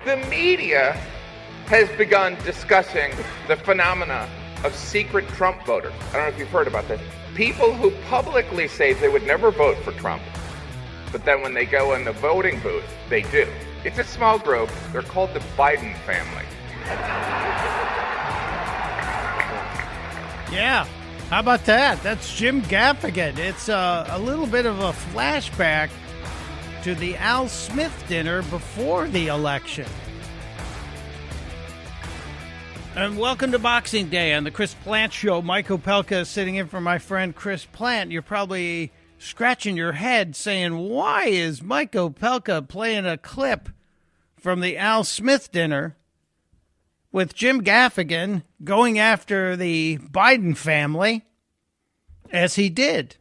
The media has begun discussing the phenomena of secret Trump voters. I don't know if you've heard about this. People who publicly say they would never vote for Trump, but then when they go in the voting booth, they do. It's a small group. They're called the Biden family. Yeah. How about that? That's Jim Gaffigan. It's a little bit of a flashback to the Al Smith dinner before the election. And welcome to Boxing Day on the Chris Plante Show. Mike Opelka is sitting in for my friend Chris Plante. You're probably scratching your head saying, why is Mike Opelka playing a clip from the Al Smith dinner with Jim Gaffigan going after the Biden family as he did?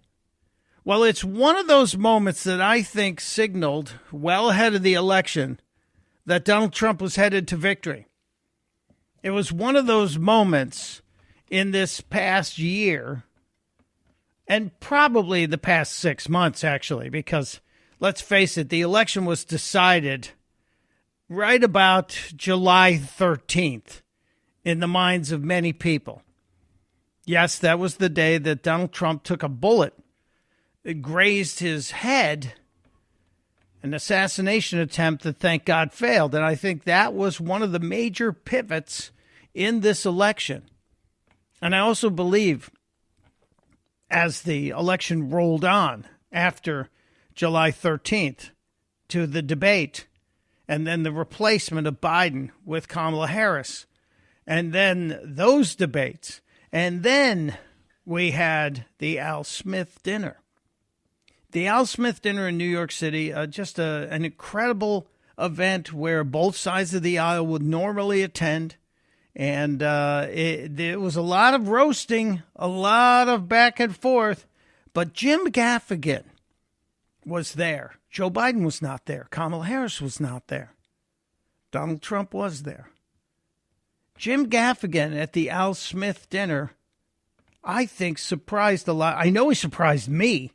Well, it's one of those moments that I think signaled well ahead of the election that Donald Trump was headed to victory. It was one of those moments in this past year, and probably the past 6 months, actually, because let's face it, the election was decided right about July 13th in the minds of many people. Yes, that was the day that Donald Trump took a bullet. It grazed his head, an assassination attempt that, thank God, failed. And I think that was one of the major pivots in this election. And I also believe as the election rolled on after July 13th to the debate and then the replacement of Biden with Kamala Harris and then those debates and then we had the Al Smith dinner. The Al Smith dinner in New York City, just an incredible event where both sides of the aisle would normally attend. And there was a lot of roasting, a lot of back and forth. But Jim Gaffigan was there. Joe Biden was not there. Kamala Harris was not there. Donald Trump was there. Jim Gaffigan at the Al Smith dinner, I think, surprised a lot. I know he surprised me.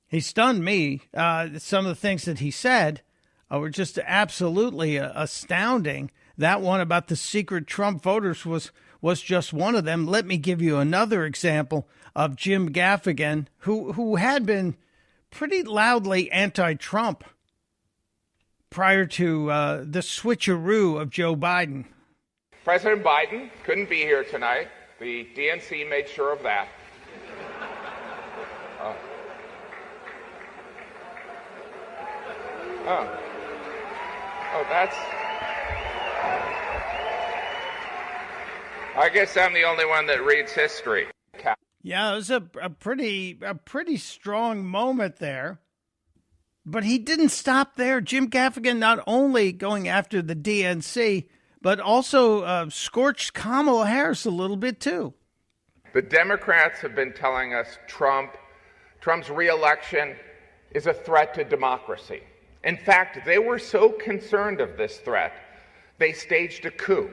He stunned me. Some of the things that he said were just absolutely astounding. That one about the secret Trump voters was just one of them. Let me give you another example of Jim Gaffigan, who had been pretty loudly anti-Trump prior to the switcheroo of Joe Biden. President Biden couldn't be here tonight. The DNC made sure of that. That's... I guess I'm the only one that reads history. Yeah, it was a pretty strong moment there. But he didn't stop there. Jim Gaffigan not only going after the DNC, but also scorched Kamala Harris a little bit too. The Democrats have been telling us Trump's reelection is a threat to democracy. In fact, they were so concerned of this threat, they staged a coup,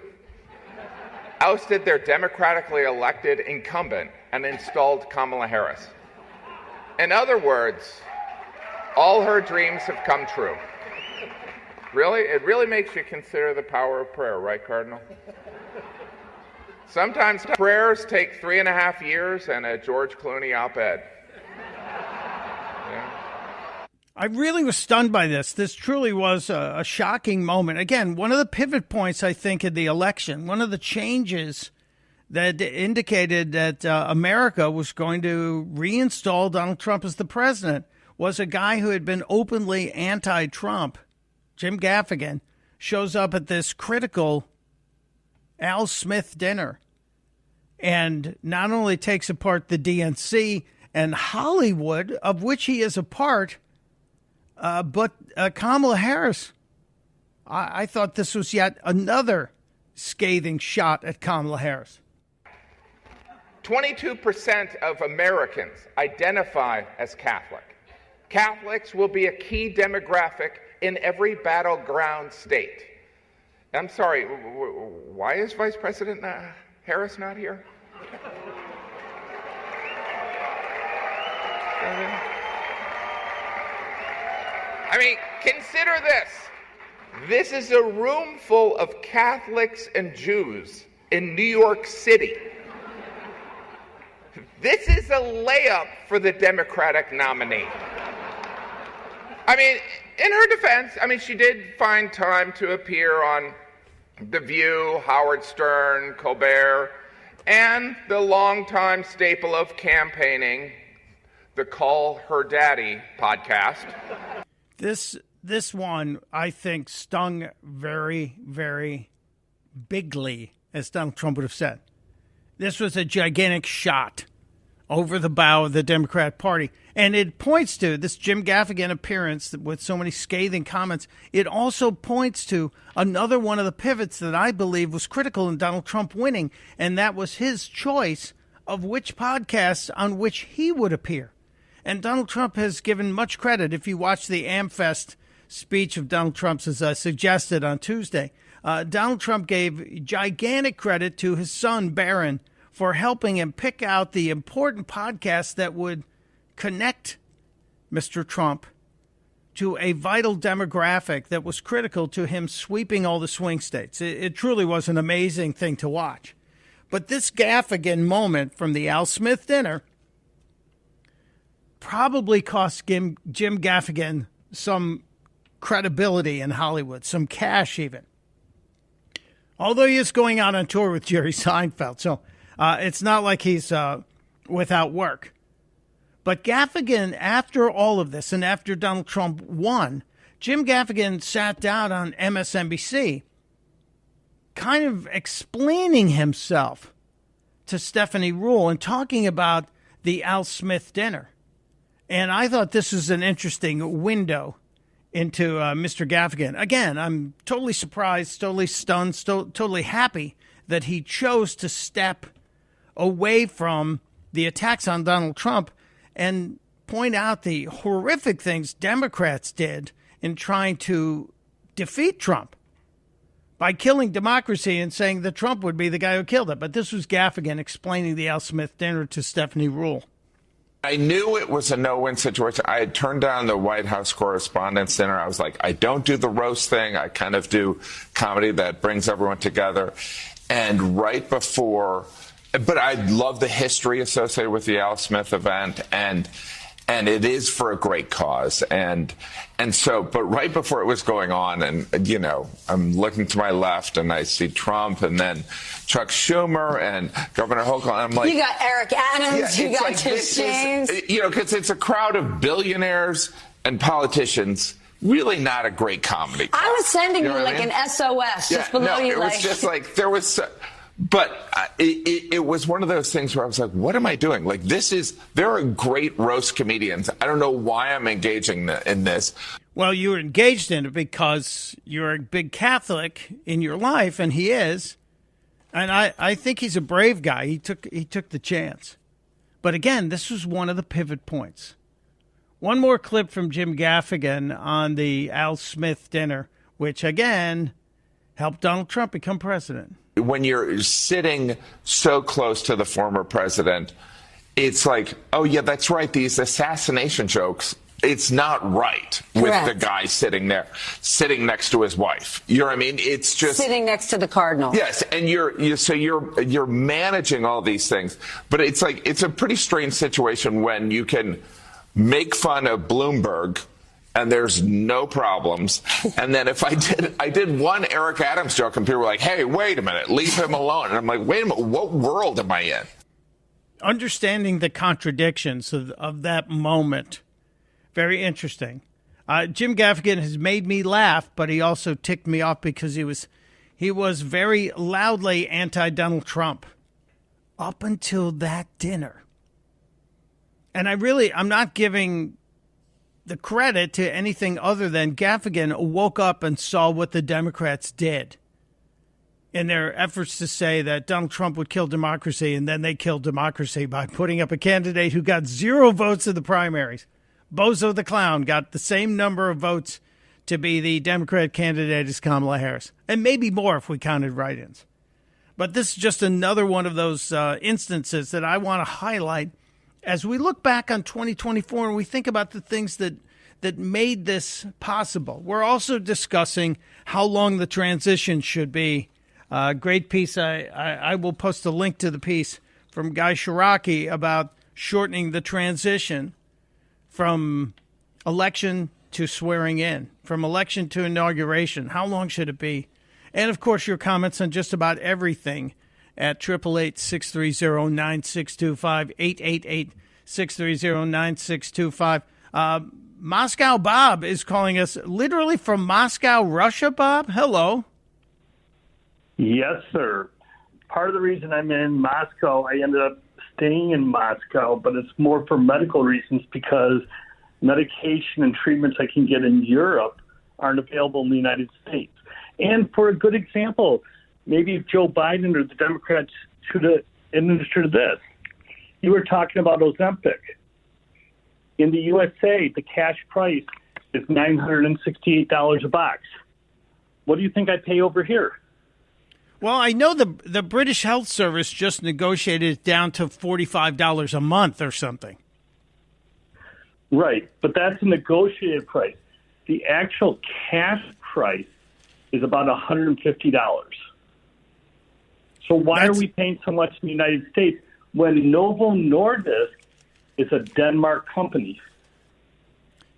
ousted their democratically elected incumbent, and installed Kamala Harris. In other words, all her dreams have come true. Really? It really makes you consider the power of prayer, right, Cardinal? Sometimes prayers take 3.5 years and a George Clooney op-ed. Yeah. I really was stunned by this. This truly was a shocking moment. Again, one of the pivot points, I think, in the election, one of the changes that indicated that America was going to reinstall Donald Trump as the president was a guy who had been openly anti-Trump. Jim Gaffigan shows up at this critical Al Smith dinner and not only takes apart the DNC and Hollywood, of which he is a part, but Kamala Harris. I thought this was yet another scathing shot at Kamala Harris. 22% of Americans identify as Catholic. Catholics will be a key demographic in every battleground state. I'm sorry, why is Vice President Harris not here? I mean, consider this. This is a room full of Catholics and Jews in New York City. This is a layup for the Democratic nominee. I mean, in her defense, she did find time to appear on The View, Howard Stern, Colbert, and the longtime staple of campaigning, the Call Her Daddy podcast. This one, I think, stung very, very bigly, as Donald Trump would have said. This was a gigantic shot over the bow of the Democrat Party. And it points to this Jim Gaffigan appearance with so many scathing comments. It also points to another one of the pivots that I believe was critical in Donald Trump winning, and that was his choice of which podcasts on which he would appear. And Donald Trump has given much credit. If you watch the AmFest speech of Donald Trump's, as I suggested on Tuesday, Donald Trump gave gigantic credit to his son, Barron, for helping him pick out the important podcasts that would connect Mr. Trump to a vital demographic that was critical to him sweeping all the swing states. It truly was an amazing thing to watch. But this Gaffigan moment from the Al Smith dinner probably cost Jim Gaffigan some credibility in Hollywood, some cash even. Although he is going out on tour with Jerry Seinfeld, so it's not like he's without work. But Gaffigan, after all of this and after Donald Trump won, Jim Gaffigan sat down on MSNBC kind of explaining himself to Stephanie Ruhle and talking about the Al Smith dinner. And I thought this was an interesting window into Mr. Gaffigan. Again, I'm totally surprised, totally stunned, totally happy that he chose to step away from the attacks on Donald Trump and point out the horrific things Democrats did in trying to defeat Trump by killing democracy and saying that Trump would be the guy who killed it. But this was Gaffigan explaining the Al Smith dinner to Stephanie Ruhle. I knew it was a no-win situation. I had turned down the White House Correspondents' Dinner. I was like, I don't do the roast thing. I kind of do comedy that brings everyone together. And right before, but I love the history associated with the Al Smith event, and it is for a great cause. And so, but right before it was going on, and, you know, I'm looking to my left and I see Trump and then Chuck Schumer and Governor Hochul. And I'm like, you got Eric Adams, you got like, Tish James. You know, because it's a crowd of billionaires and politicians. Really not a great comedy club. I was sending you, like an SOS just below you. It was just like there was. But it was one of those things where I was like, what am I doing? Like, there are great roast comedians. I don't know why I'm engaging in this. Well, you were engaged in it because you're a big Catholic in your life, and he is. And I think he's a brave guy. He took the chance. But again, this was one of the pivot points. One more clip from Jim Gaffigan on the Al Smith dinner, which, again, helped Donald Trump become president. When you're sitting so close to the former president, it's like, oh, yeah, that's right. These assassination jokes, it's not right with the guy sitting next to his wife. You know what I mean? It's just sitting next to the cardinal. Yes, and you're managing all these things, but it's like it's a pretty strange situation when you can make fun of Bloomberg and there's no problems. And then if I did one Eric Adams joke and people were like, hey, wait a minute, leave him alone. And I'm like, wait a minute, what world am I in? Understanding the contradictions of that moment. Very interesting. Jim Gaffigan has made me laugh, but he also ticked me off because he was very loudly anti-Donald Trump up until that dinner. And I'm not giving the credit to anything other than Gaffigan woke up and saw what the Democrats did in their efforts to say that Donald Trump would kill democracy, and then they killed democracy by putting up a candidate who got 0 votes in the primaries. Bozo the Clown got the same number of votes to be the Democrat candidate as Kamala Harris, and maybe more if we counted write-ins. But this is just another one of those instances that I want to highlight as we look back on 2024 and we think about the things that that made this possible. We're also discussing how long the transition should be. Great piece. I will post a link to the piece from Guy Shiraki about shortening the transition from election to swearing in, from election to inauguration. How long should it be? And, of course, your comments on just about everything at 888-630-9625, 888-630-9625. Moscow Bob is calling us literally from Moscow, Russia, Bob. Hello. Yes, sir. Part of the reason I'm in Moscow, I ended up staying in Moscow, but it's more for medical reasons because medication and treatments I can get in Europe aren't available in the United States. And for a good example, maybe if Joe Biden or the Democrats should have administered this. You were talking about Ozempic. In the USA, the cash price is $968 a box. What do you think I pay over here? Well, I know the British Health Service just negotiated it down to $45 a month or something. Right, but that's a negotiated price. The actual cash price is about $150. So why are we paying so much in the United States when Novo Nordisk is a Denmark company?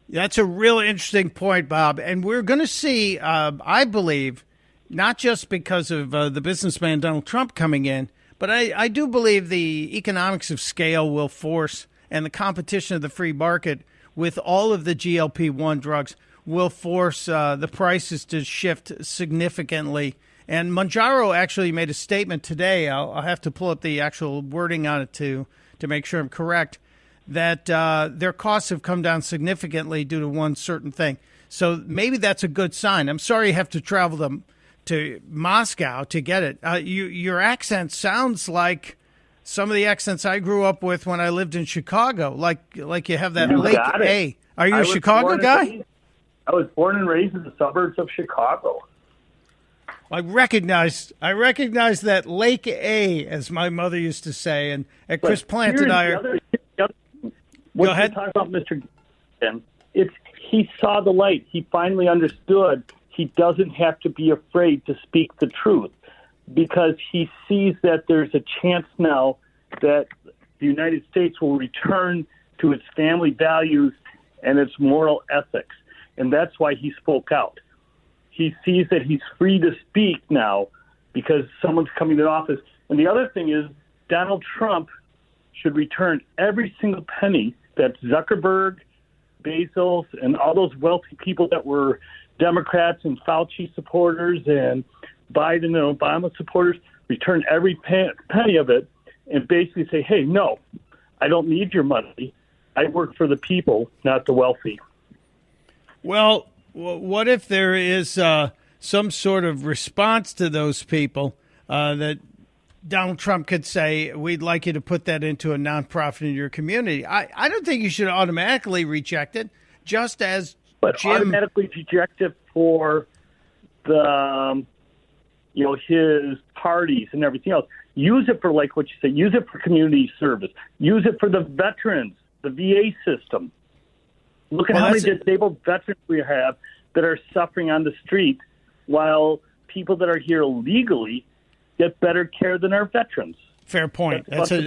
That's a real interesting point, Bob. And we're going to see, I believe, not just because of the businessman Donald Trump coming in, but I do believe the economics of scale will force, and the competition of the free market with all of the GLP-1 drugs will force the prices to shift significantly. And Manjaro actually made a statement today. I'll have to pull up the actual wording on it to make sure I'm correct, that their costs have come down significantly due to one certain thing. So maybe that's a good sign. I'm sorry you have to travel to Moscow to get it. Your accent sounds like some of the accents I grew up with when I lived in Chicago, like you have that Lake A. Are you a Chicago guy? I was born and raised in the suburbs of Chicago. I recognize that Lake A, as my mother used to say, and Chris Plante and I are. Go ahead. Talk about Mr. He saw the light. He finally understood. He doesn't have to be afraid to speak the truth because he sees that there's a chance now that the United States will return to its family values and its moral ethics. And that's why he spoke out. He sees that he's free to speak now because someone's coming to office. And the other thing is Donald Trump should return every single penny that Zuckerberg, Bezos, and all those wealthy people that were Democrats and Fauci supporters and Biden and Obama supporters, return every penny of it and basically say, hey, no, I don't need your money. I work for the people, not the wealthy. Well, what if there is some sort of response to those people that Donald Trump could say, we'd like you to put that into a nonprofit in your community? I don't think you should automatically reject it, just as Jim automatically reject it for the, his parties and everything else. Use it for, like what you say, use it for community service. Use it for the veterans, the VA system. Look at how many disabled veterans we have that are suffering on the street while people that are here illegally get better care than our veterans. Fair point. I see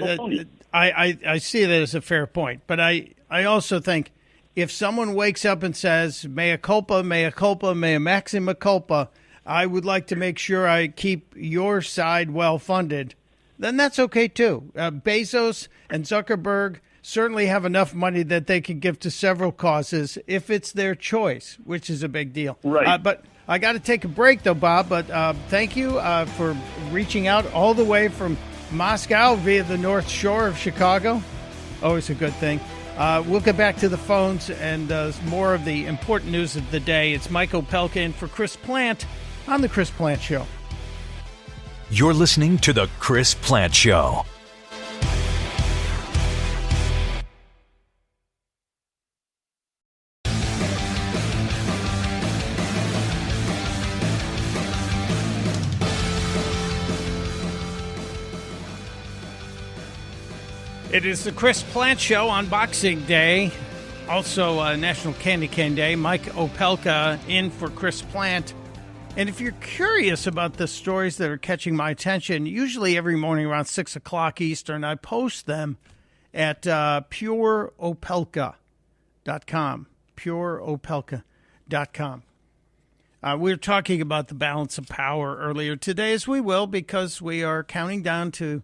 that as a fair point. But I also think if someone wakes up and says, mea culpa, maxima culpa, I would like to make sure I keep your side well funded, then that's okay too. Bezos and Zuckerberg certainly have enough money that they can give to several causes if it's their choice, which is a big deal. Right. But I got to take a break, though, Bob. But thank you for reaching out all the way from Moscow via the North Shore of Chicago. Always a good thing. We'll get back to the phones and more of the important news of the day. It's Mike Opelka in for Chris Plante on The Chris Plante Show. You're listening to The Chris Plante Show. It is the Chris Plante Show on Boxing Day. Also, National Candy Cane Day. Mike Opelka in for Chris Plante. And if you're curious about the stories that are catching my attention, usually every morning around 6 o'clock Eastern, I post them at pureopelka.com. Pureopelka.com. We were talking about the balance of power earlier today, as we will, because we are counting down to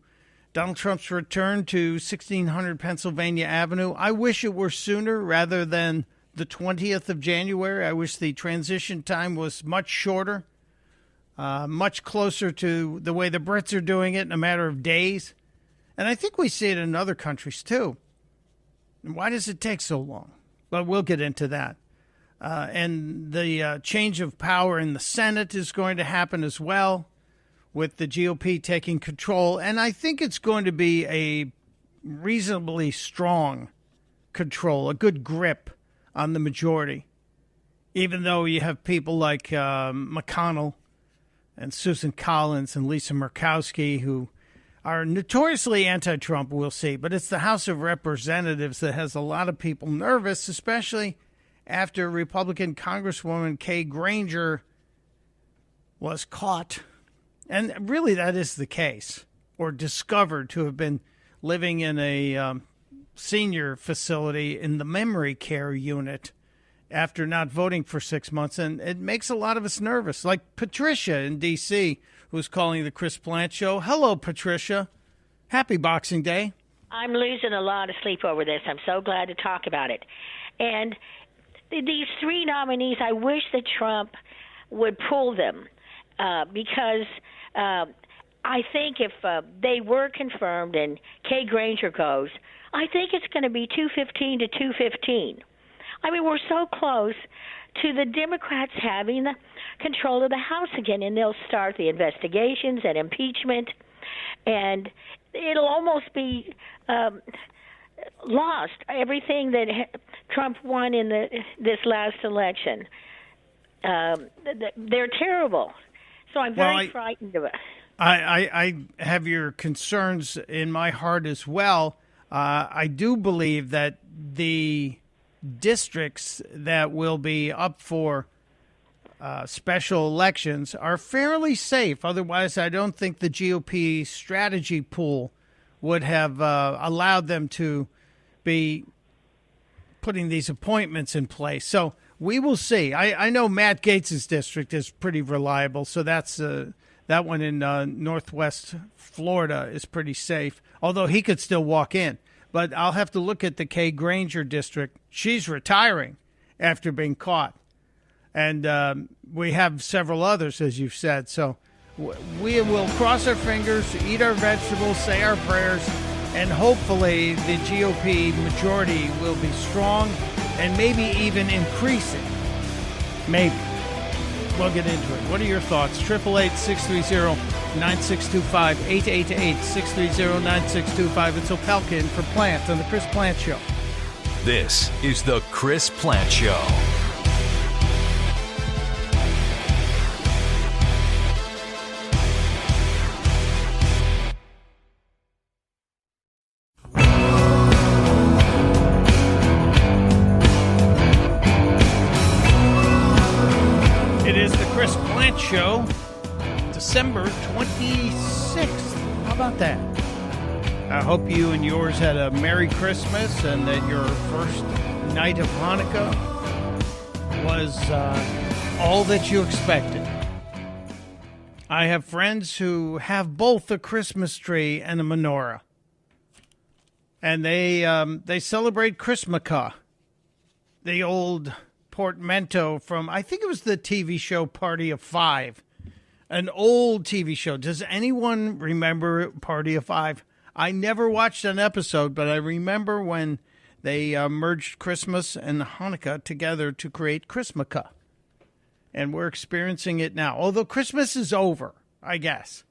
Donald Trump's return to 1600 Pennsylvania Avenue. I wish it were sooner rather than the 20th of January. I wish the transition time was much shorter, much closer to the way the Brits are doing it in a matter of days. And I think we see it in other countries, too. And why does it take so long? But we'll get into that. And the change of power in the Senate is going to happen as well, with the GOP taking control. And I think it's going to be a reasonably strong control, a good grip on the majority, even though you have people like McConnell and Susan Collins and Lisa Murkowski, who are notoriously anti-Trump, we'll see. But it's the House of Representatives that has a lot of people nervous, especially after Republican Congresswoman Kay Granger was caught. And really that is the case, or discovered to have been living in a senior facility in the memory care unit after not voting for 6 months. And it makes a lot of us nervous, like Patricia in D.C., who's calling the Chris Plante Show. Hello, Patricia. Happy Boxing Day. I'm losing a lot of sleep over this. I'm so glad to talk about it. And these three nominees, I wish that Trump would pull them because I think if they were confirmed and Kay Granger goes, I think it's going to be 215 to 215. I mean, we're so close to the Democrats having the control of the House again, and they'll start the investigations and impeachment, and it'll almost be lost, everything that Trump won in this last election. They're terrible. So I'm very frightened of it. I have your concerns in my heart as well. I do believe that the districts that will be up for special elections are fairly safe. Otherwise, I don't think the GOP strategy pool would have allowed them to be putting these appointments in place. So we will see. I know Matt Gaetz's district is pretty reliable, so that's that one in northwest Florida is pretty safe, although he could still walk in. But I'll have to look at the Kay Granger district. She's retiring after being caught. And we have several others, as you've said. So we will cross our fingers, eat our vegetables, say our prayers, and hopefully the GOP majority will be strong and maybe even increasing. Maybe. We'll get into it. What are your thoughts? 888-630-9625, 888-630-9625. It's Opelka in for Plante on the Chris Plante Show. This is the Chris Plante Show. Show, December 26th. How about that? I hope you and yours had a Merry Christmas and that your first night of Hanukkah was all that you expected. I have friends who have both a Christmas tree and a menorah. And they celebrate Christmaka, the old portmanteau from, I think it was the TV show Party of Five, an old TV show. Does anyone remember Party of Five? I never watched an episode, but I remember when they merged Christmas and Hanukkah together to create Christmaka. And we're experiencing it now. Although Christmas is over, I guess.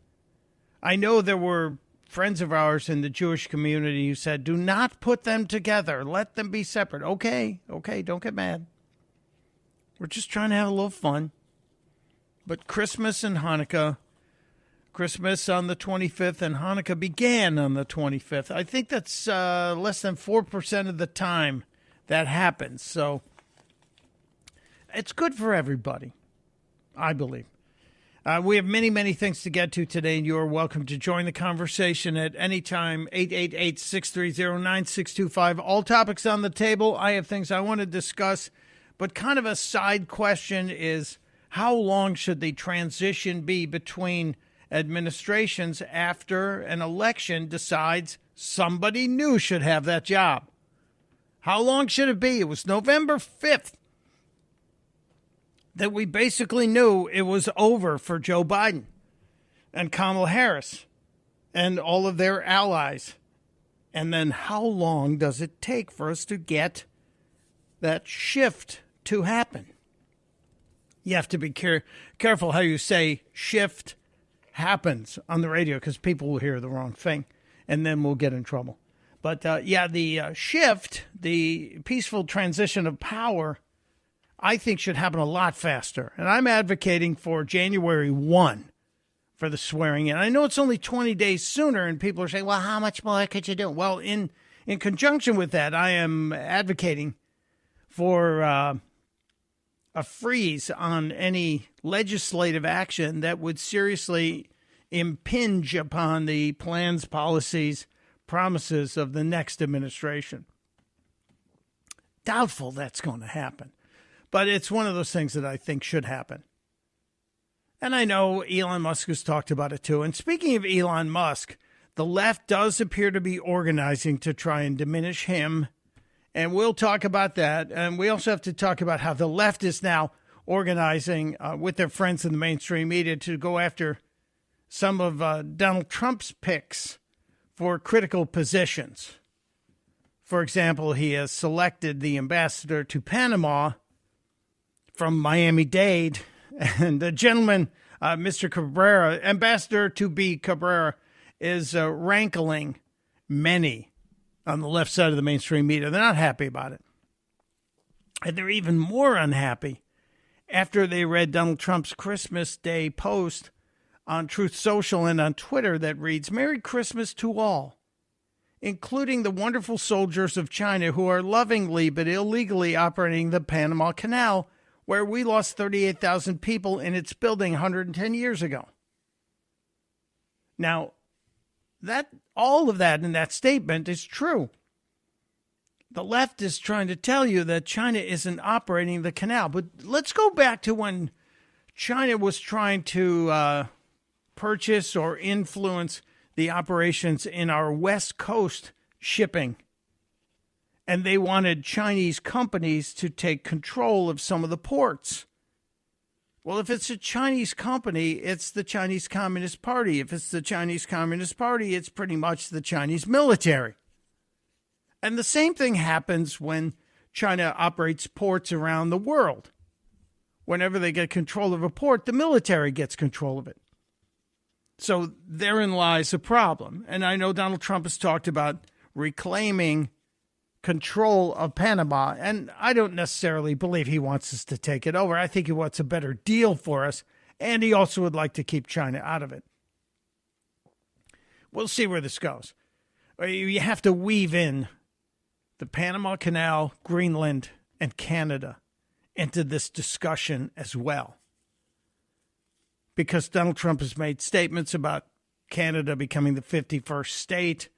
I know there were friends of ours in the Jewish community who said, do not put them together. Let them be separate. Okay, don't get mad. We're just trying to have a little fun. But Christmas and Hanukkah, Christmas on the 25th and Hanukkah began on the 25th. I think that's less than 4% of the time that happens. So it's good for everybody, I believe. We have many, many things to get to today, and you are welcome to join the conversation at any time, 888-630-9625. All topics on the table. I have things I want to discuss, but kind of a side question is, how long should the transition be between administrations after an election decides somebody new should have that job? How long should it be? It was November 5th. That we basically knew it was over for Joe Biden and Kamala Harris and all of their allies. And then how long does it take for us to get that shift to happen? You have to be careful how you say shift happens on the radio, because people will hear the wrong thing and then we'll get in trouble. But the shift, the peaceful transition of power, I think should happen a lot faster. And I'm advocating for January 1 for the swearing in. I know it's only 20 days sooner, and people are saying, well, how much more could you do? Well, in conjunction with that, I am advocating for a freeze on any legislative action that would seriously impinge upon the plans, policies, promises of the next administration. Doubtful that's going to happen. But it's one of those things that I think should happen. And I know Elon Musk has talked about it too. And speaking of Elon Musk, the left does appear to be organizing to try and diminish him. And we'll talk about that. And we also have to talk about how the left is now organizing with their friends in the mainstream media to go after some of Donald Trump's picks for critical positions. For example, he has selected the ambassador to Panama from Miami-Dade, and the gentleman, Mr. Cabrera, Ambassador to be Cabrera, is rankling many on the left side of the mainstream media. They're not happy about it. And they're even more unhappy after they read Donald Trump's Christmas Day post on Truth Social and on Twitter that reads, "Merry Christmas to all, including the wonderful soldiers of China who are lovingly but illegally operating the Panama Canal, where we lost 38,000 people in its building 110 years ago." Now, that all of that in that statement is true. The left is trying to tell you that China isn't operating the canal. But let's go back to when China was trying to purchase or influence the operations in our West Coast shipping. And they wanted Chinese companies to take control of some of the ports. Well, if it's a Chinese company, it's the Chinese Communist Party. If it's the Chinese Communist Party, it's pretty much the Chinese military. And the same thing happens when China operates ports around the world. Whenever they get control of a port, the military gets control of it. So therein lies a problem. And I know Donald Trump has talked about reclaiming control of Panama, and I don't necessarily believe he wants us to take it over. I think he wants a better deal for us, and he also would like to keep China out of it. We'll see where this goes. You have to weave in the Panama Canal, Greenland, and Canada into this discussion as well, because Donald Trump has made statements about Canada becoming the 51st state.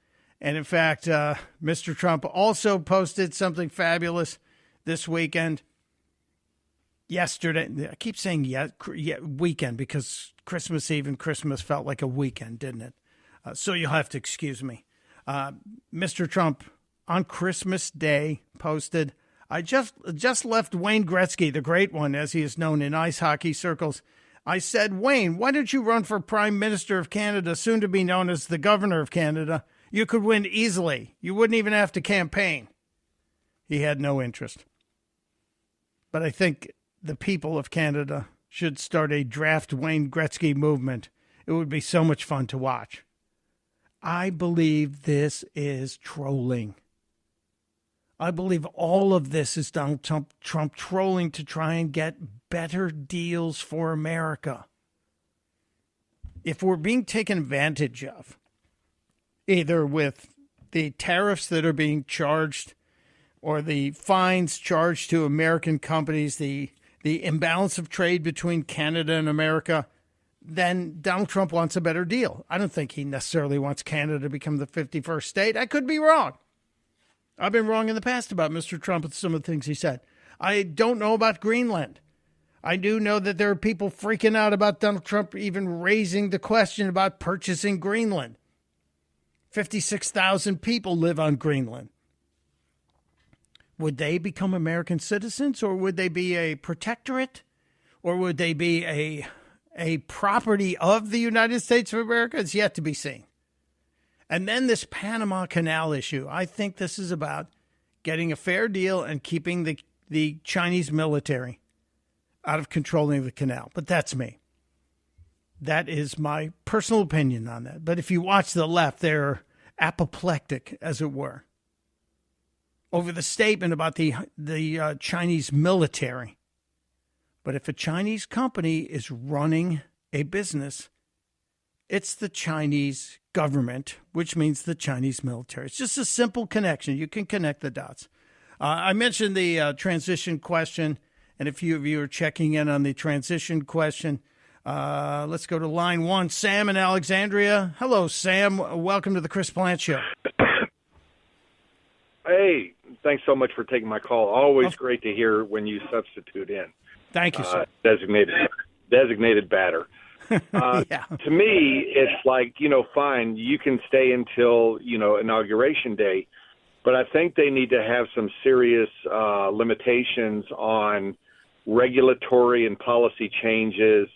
And in fact, Mr. Trump also posted something fabulous this weekend. Yesterday, I keep saying weekend because Christmas Eve and Christmas felt like a weekend, didn't it? So you'll have to excuse me. Mr. Trump on Christmas Day posted, "I just left Wayne Gretzky, the great one, as he is known in ice hockey circles. I said, Wayne, why don't you run for Prime Minister of Canada, soon to be known as the Governor of Canada? You could win easily. You wouldn't even have to campaign." He had no interest. But I think the people of Canada should start a draft Wayne Gretzky movement. It would be so much fun to watch. I believe this is trolling. I believe all of this is Donald Trump trolling to try and get better deals for America. If we're being taken advantage of, either with the tariffs that are being charged or the fines charged to American companies, the imbalance of trade between Canada and America, then Donald Trump wants a better deal. I don't think he necessarily wants Canada to become the 51st state. I could be wrong. I've been wrong in the past about Mr. Trump and some of the things he said. I don't know about Greenland. I do know that there are people freaking out about Donald Trump even raising the question about purchasing Greenland. 56,000 people live on Greenland. Would they become American citizens, or would they be a protectorate, or would they be a property of the United States of America? It's yet to be seen. And then this Panama Canal issue. I think this is about getting a fair deal and keeping the Chinese military out of controlling the canal. But that's me. That is my personal opinion on that. But if you watch the left, they're apoplectic, as it were, over the statement about the Chinese military. But if a Chinese company is running a business, it's the Chinese government, which means the Chinese military. It's just a simple connection. You can connect the dots. I mentioned the transition question, and a few of you are checking in on the transition question. Let's go to line 1. Sam in Alexandria. Hello, Sam. Welcome to the Chris Plante Show. Hey, thanks so much for taking my call. Always great to hear when you substitute in. Thank you, sir. Designated batter. Yeah. To me, it's like, fine, you can stay until, Inauguration Day, but I think they need to have some serious limitations on regulatory and policy changes.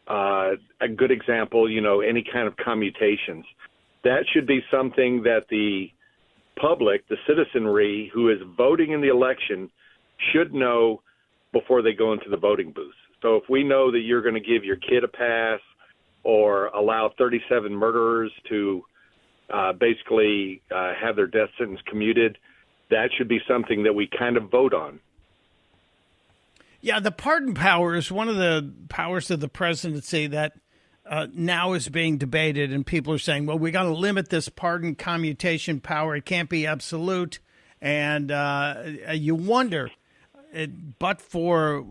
A good example, any kind of commutations. That should be something that the public, the citizenry who is voting in the election, should know before they go into the voting booth. So if we know that you're going to give your kid a pass or allow 37 murderers to basically have their death sentence commuted, that should be something that we kind of vote on. Yeah, the pardon power is one of the powers of the presidency that now is being debated, and people are saying, well, we got to limit this pardon commutation power. It can't be absolute. And you wonder, but for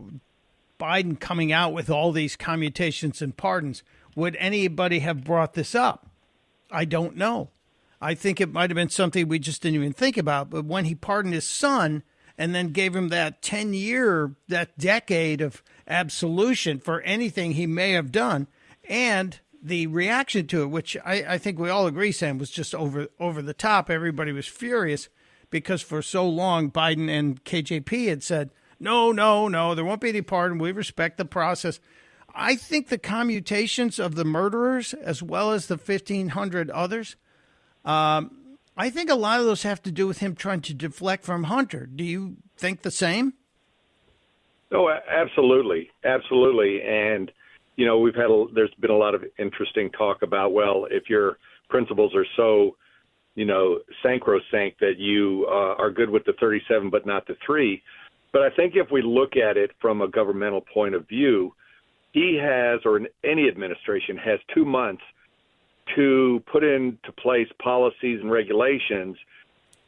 Biden coming out with all these commutations and pardons, would anybody have brought this up? I don't know. I think it might have been something we just didn't even think about. But when he pardoned his son and then gave him that 10-year, that decade of absolution for anything he may have done, and the reaction to it, which I think we all agree, Sam, was just over the top. Everybody was furious because for so long Biden and KJP had said, no, there won't be any pardon. We respect the process. I think the commutations of the murderers, as well as the 1,500 others, I think a lot of those have to do with him trying to deflect from Hunter. Do you think the same? Oh, absolutely. Absolutely. And, there's been a lot of interesting talk about, well, if your principles are so, sacrosanct that you are good with the 37 but not the 3. But I think if we look at it from a governmental point of view, he has, or any administration has 2 months to put into place policies and regulations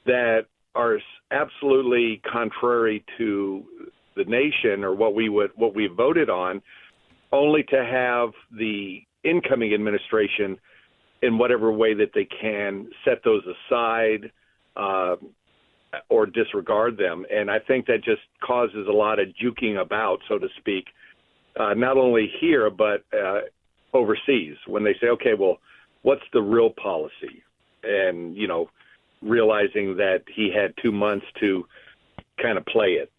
that are absolutely contrary to the nation or what we voted on, only to have the incoming administration, in whatever way that they can, set those aside or disregard them. And I think that just causes a lot of juking about, so to speak, not only here but overseas, when they say, okay, well, what's the real policy? And, realizing that he had 2 months to kind of play it.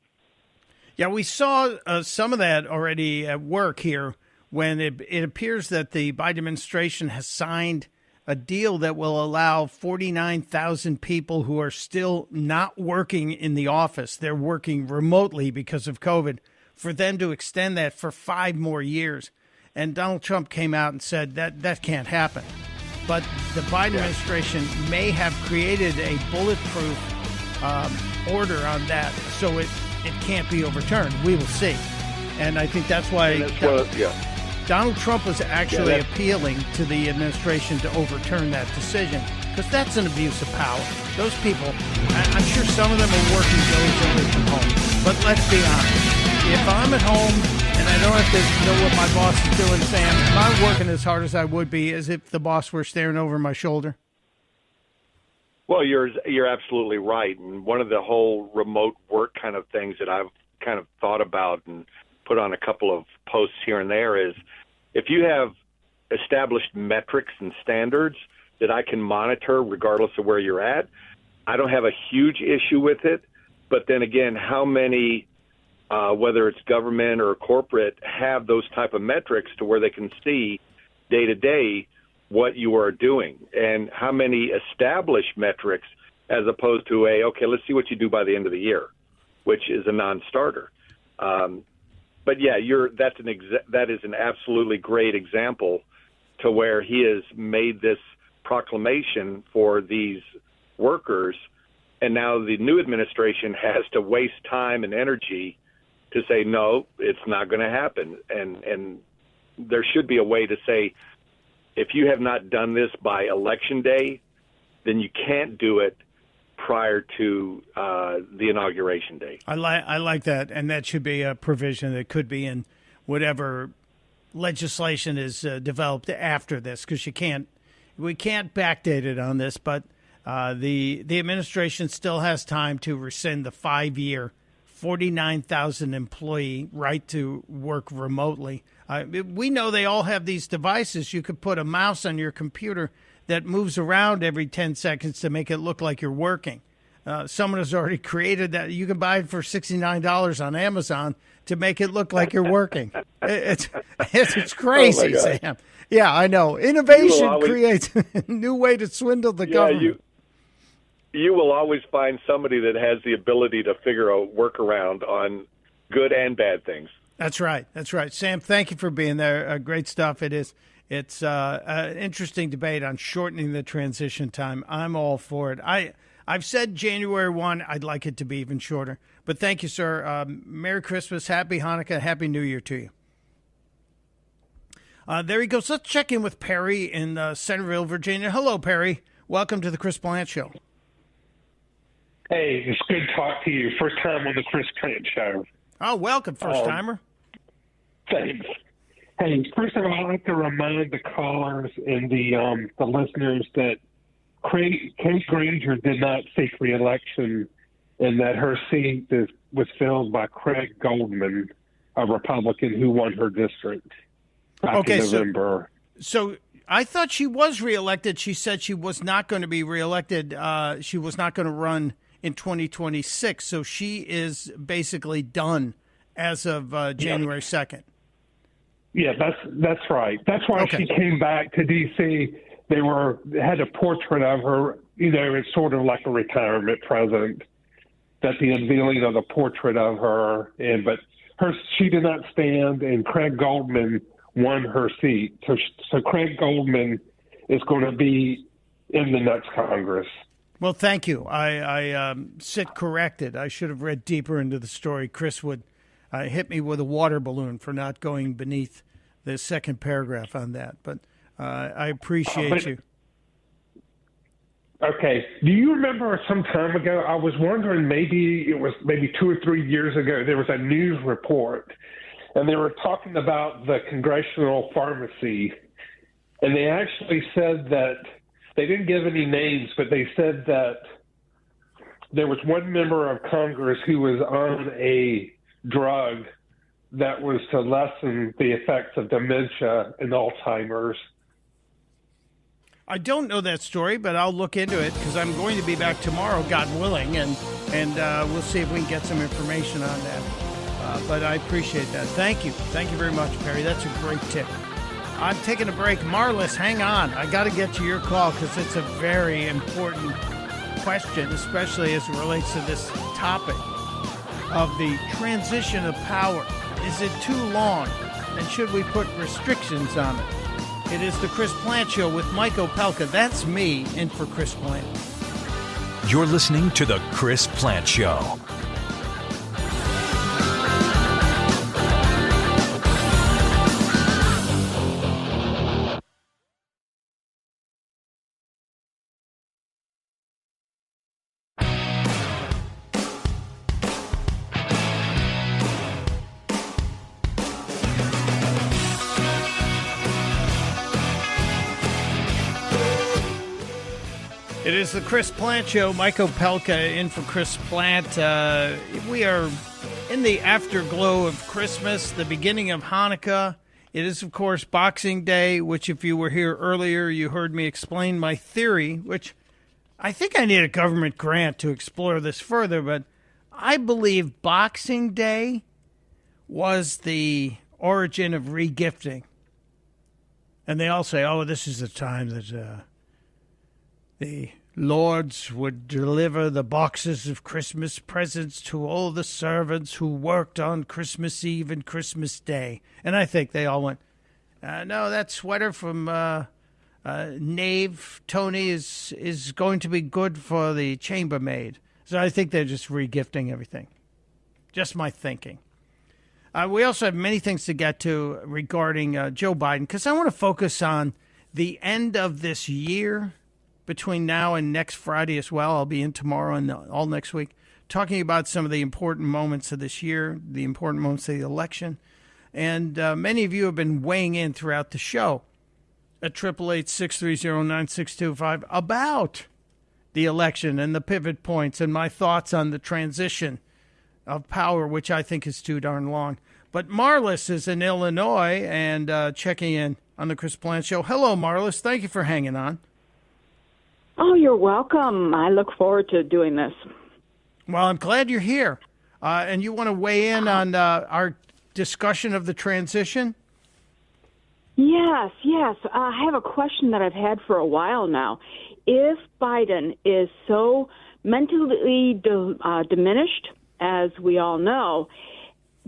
Yeah, we saw some of that already at work here when it appears that the Biden administration has signed a deal that will allow 49,000 people who are still not working in the office, they're working remotely because of COVID, for them to extend that for 5 more years. And Donald Trump came out and said that can't happen. But the Biden administration may have created a bulletproof order on that, so it can't be overturned. We will see. And I think that's why Donald Trump was actually appealing to the administration to overturn that decision. because that's an abuse of power. Those people, I'm sure some of them are working diligently from home, but let's be honest. If I'm at home and I don't have to know what my boss is doing, Sam, am I working as hard as I would be as if the boss were staring over my shoulder? Well, you're absolutely right. And one of the whole remote work kind of things that I've kind of thought about and put on a couple of posts here and there is if you have established metrics and standards that I can monitor regardless of where you're at, I don't have a huge issue with it. But then again, how many, whether it's government or corporate, have those type of metrics to where they can see day to day what you are doing, and how many established metrics as opposed to okay, let's see what you do by the end of the year, which is a non-starter. But yeah, that is an absolutely great example to where he has made this proclamation for these workers, and now the new administration has to waste time and energy to say, no, it's not going to happen. And there should be a way to say, if you have not done this by election day, then you can't do it prior to the inauguration day. I like that, and that should be a provision that could be in whatever legislation is developed after this, because we can't backdate it on this, but the administration still has time to rescind the 5-year, 49,000 employee right to work remotely. We know they all have these devices. You could put a mouse on your computer that moves around every 10 seconds to make it look like you're working. Someone has already created that. You can buy it for $69 on Amazon to make it look like you're working. It's crazy, oh Sam. Yeah, I know. Innovation creates a new way to swindle the government. You will always find somebody that has the ability to figure a workaround on good and bad things. That's right. Sam, thank you for being there. Great stuff it is. It's an interesting debate on shortening the transition time. I'm all for it. I've said January 1. I'd like it to be even shorter. But thank you, sir. Merry Christmas, Happy Hanukkah, Happy New Year to you. There he goes. Let's check in with Perry in Centerville, Virginia. Hello, Perry. Welcome to the Chris Plante Show. Hey, it's good to talk to you. First time on the Chris Plante Show. Oh, welcome, first-timer. Thanks. Hey, first of all, I'd like to remind the callers and the listeners that Kate Granger did not seek re-election, and that her seat was filled by Craig Goldman, a Republican who won her district back in November. So I thought she was reelected. She said she was not going to be reelected. She was not going to run in 2026. So she is basically done as of January 2nd. Yeah, that's right. That's why she came back to D.C. They had a portrait of her. It's sort of like a retirement present. That the unveiling of the portrait of her, but she did not stand, and Craig Goldman won her seat. So Craig Goldman is going to be in the next Congress. Well, thank you. I sit corrected. I should have read deeper into the story. Chris would hit me with a water balloon for not going beneath the second paragraph on that. But I appreciate you. Okay. Do you remember some time ago, I was wondering, maybe 2 or 3 years ago, there was a news report, and they were talking about the congressional pharmacy, and they actually said that they didn't give any names, but they said that there was one member of Congress who was on a drug that was to lessen the effects of dementia and Alzheimer's. I don't know that story, but I'll look into it because I'm going to be back tomorrow, God willing, and we'll see if we can get some information on that. But I appreciate that. Thank you. Thank you very much, Perry. That's a great tip. I'm taking a break. Marlis, hang on. I got to get to your call because it's a very important question, especially as it relates to this topic of the transition of power. Is it too long? And should we put restrictions on it? It is the Chris Plante Show with Mike Opelka. That's me in for Chris Plante. You're listening to the Chris Plante Show. It is the Chris Plante Show. Mike Opelka in for Chris Plante. We are in the afterglow of Christmas, the beginning of Hanukkah. It is, of course, Boxing Day, which if you were here earlier, you heard me explain my theory, which I think I need a government grant to explore this further, but I believe Boxing Day was the origin of regifting. And they all say, oh, this is the time that the lords would deliver the boxes of Christmas presents to all the servants who worked on Christmas Eve and Christmas Day. And I think they all went, no, that sweater from Knave Tony is going to be good for the chambermaid. So I think they're just regifting everything. Just my thinking. We also have many things to get to regarding Joe Biden, because I want to focus on the end of this year between now and next Friday as well. I'll be in tomorrow and all next week talking about some of the important moments of this year, the important moments of the election. And many of you have been weighing in throughout the show at 888-630-9625 about the election and the pivot points and my thoughts on the transition of power, which I think is too darn long. But Marlis is in Illinois and checking in on the Chris Plante Show. Hello, Marlis. Thank you for hanging on. Oh, you're welcome. I look forward to doing this. Well, I'm glad you're here. And you want to weigh in on our discussion of the transition? Yes. I have a question that I've had for a while now. If Biden is so mentally diminished, as we all know,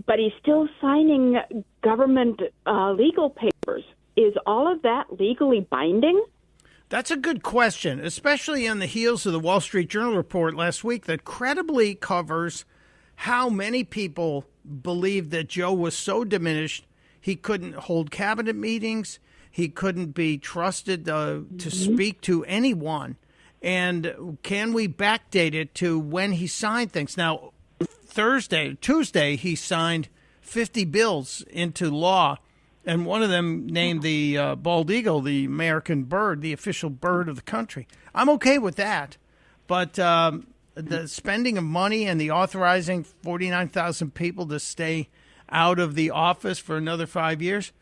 but he's still signing government legal papers, is all of that legally binding? That's a good question, especially on the heels of the Wall Street Journal report last week that credibly covers how many people believed that Joe was so diminished he couldn't hold cabinet meetings, he couldn't be trusted to speak to anyone. And can we backdate it to when he signed things? Now, Tuesday, he signed 50 bills into law. And one of them named the bald eagle the American bird, the official bird of the country. I'm okay with that. But the spending of money and the authorizing 49,000 people to stay out of the office for another 5 years,